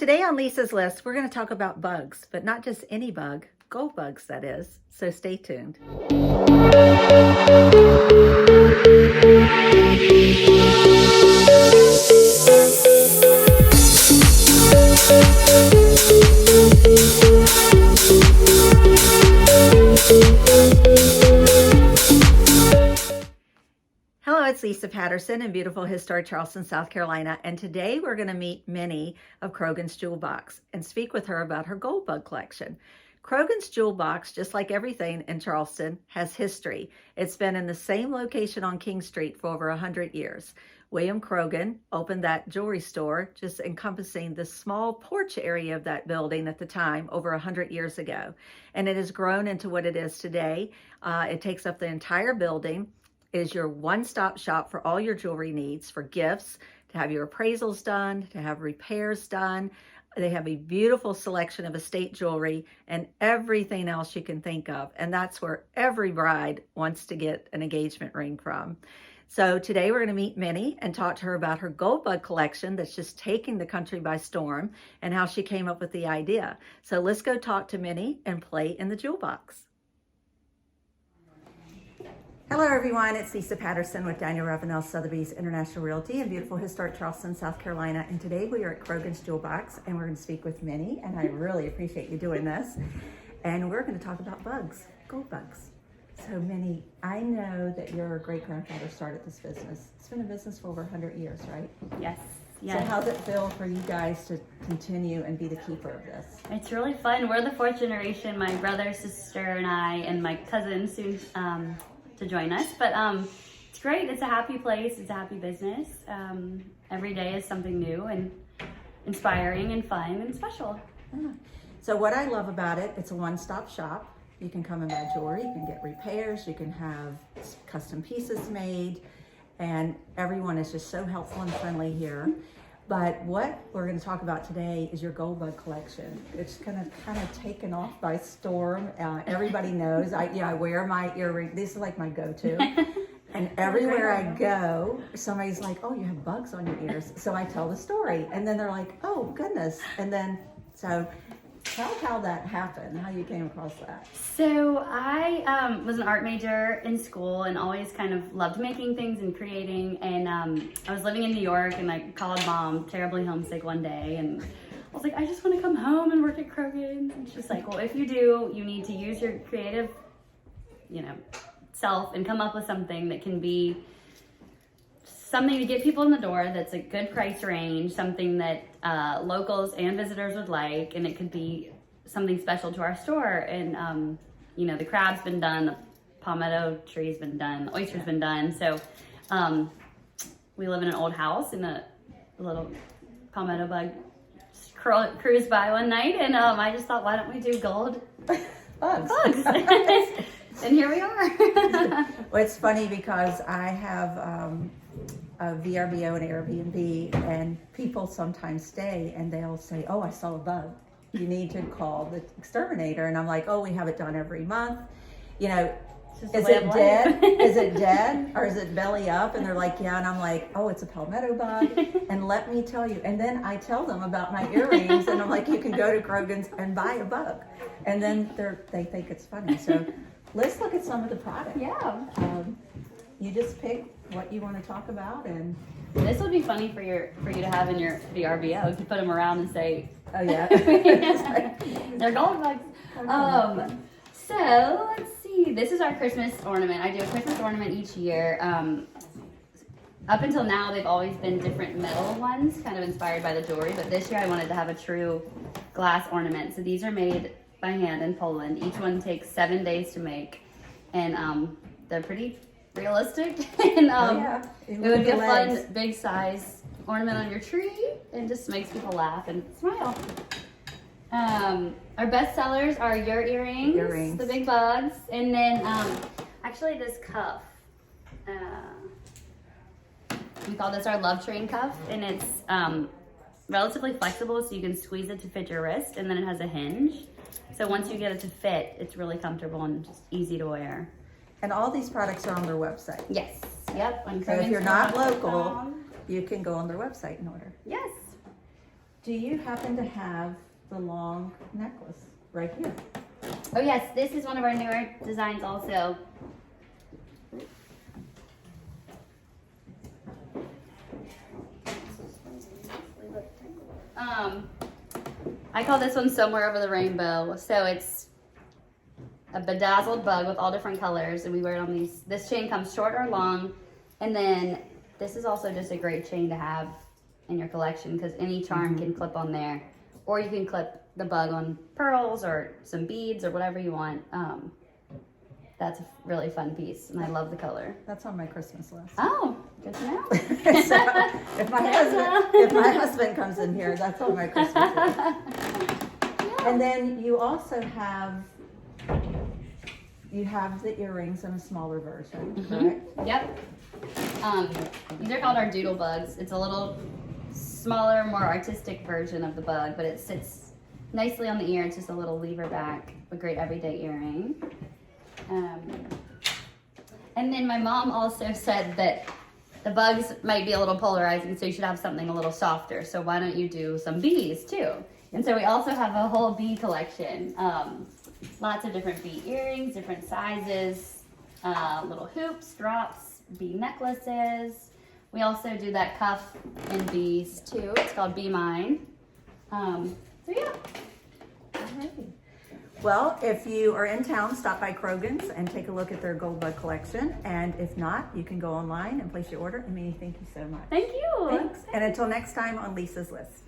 Today on Lisa's list, we're going to talk about bugs, but not just any bug, gold bugs that is, so stay tuned. Hello, it's Lisa Patterson in beautiful historic Charleston, South Carolina, and today we're going to meet Minnie of Croghan's Jewel Box and speak with her about her gold bug collection. Croghan's Jewel Box, just like everything in Charleston, has history. It's been in the same location on King Street for over 100 years. William Croghan opened that jewelry store just encompassing the small porch area of that building at the time over 100 years ago. And it has grown into what it is today. It takes up the entire building. It is your one-stop shop for all your jewelry needs, for gifts, to have your appraisals done, to have repairs done. They have a beautiful selection of estate jewelry and everything else you can think of. And that's where every bride wants to get an engagement ring from. So today we're going to meet Minnie and talk to her about her gold bug collection that's just taking the country by storm and how she came up with the idea. So let's go talk to Minnie and play in the jewel box. Hello everyone, it's Lisa Patterson with Daniel Ravenel Sotheby's International Realty in beautiful historic Charleston, South Carolina. And today we are at Croghan's Jewel Box and we're going to speak with Minnie, and I really appreciate you doing this. And we're going to talk about bugs, gold bugs. So Minnie, I know that your great-grandfather started this business. It's been in business for over 100 years, right? Yes. So how's it feel for you guys to continue and be the keeper of this? It's really fun. We're the fourth generation, my brother, sister, and I, and my cousin soon to join us. But it's great. It's a happy place. It's a happy business. Every day is something new and inspiring and fun and special. Yeah. So what I love about it, it's a one-stop shop. You can come and buy jewelry, you can get repairs, you can have custom pieces made, and everyone is just so helpful and friendly here. But what we're going to talk about today is your gold bug collection. It's kind of taken off by storm. Everybody knows I wear my earring. This is like my go-to. And everywhere I go, somebody's like, "Oh, you have bugs on your ears." So I tell the story, and then they're like, "Oh goodness!" And then so. Tell how that happened, how you came across that. So I was an art major in school and always kind of loved making things and creating. And I was living in New York and I called mom terribly homesick one day. And I was like, I just want to come home and work at Croghans. And she's like, well, if you do, you need to use your creative, self and come up with something that can be something to get people in the door that's a good price range, something that locals and visitors would like, and it could be something special to our store. And the crab's been done, the palmetto tree's been done, the oyster's been done. So we live in an old house, and a little palmetto bug cruised by one night, and I just thought, why don't we do gold bugs? And here we are. Well, it's funny because I have a VRBO and Airbnb, and people sometimes stay and they'll say, "Oh, I saw a bug. You need to call the exterminator." And I'm like, "Oh, we have it done every month. Is it dead? Is it dead? Or is it belly up?" And they're like, "Yeah." And I'm like, "Oh, it's a palmetto bug." And let me tell you, and then I tell them about my earrings, and I'm like, "You can go to Croghans and buy a bug." And then they think it's funny. So let's look at some of the product. Yeah. You just pick what you want to talk about, and this would be funny for you to have in your VRBO. You could put them around and say, "Oh yeah, they're gold bugs." So let's see. This is our Christmas ornament. I do a Christmas ornament each year. Up until now, they've always been different metal ones, kind of inspired by the jewelry. But this year, I wanted to have a true glass ornament. So these are made by hand in Poland. Each one takes 7 days to make, and they're pretty realistic. And it would be a fun big size ornament on your tree, and just makes people laugh and smile. Our best sellers are your earrings, the big bugs, and then actually this cuff. We call this our love train cuff, and it's relatively flexible, so you can squeeze it to fit your wrist, and then it has a hinge. So once you get it to fit, it's really comfortable and just easy to wear. And all these products are on their website. Yes. Yep. So if you're not local, you can go on their website and order. Yes. Do you happen to have the long necklace right here? Oh yes, this is one of our newer designs also. I call this one Somewhere Over the Rainbow. So it's a bedazzled bug with all different colors, and we wear it on these. This chain comes short or long, and then this is also just a great chain to have in your collection because any charm can clip on there, or you can clip the bug on pearls or some beads or whatever you want. That's a really fun piece, and I love the color. That's on my Christmas list. Oh, good to know. So, if my husband comes in here, that's on my Christmas list. And then you also have the earrings in a smaller version, correct? Yep. These are called our doodle bugs. It's a little smaller, more artistic version of the bug, but it sits nicely on the ear. It's just a little lever back, a great everyday earring. And then my mom also said that the bugs might be a little polarizing, so you should have something a little softer. So why don't you do some bees too? And so we also have a whole bee collection. Lots of different bee earrings, different sizes, little hoops, drops, bee necklaces. We also do that cuff in bees too. It's called Be Mine. So yeah. Alrighty. Well, if you are in town, stop by Croghans and take a look at their gold bug collection. And if not, you can go online and place your order. Amy, thank you so much. Thank you. Thanks. And until next time on Lisa's List.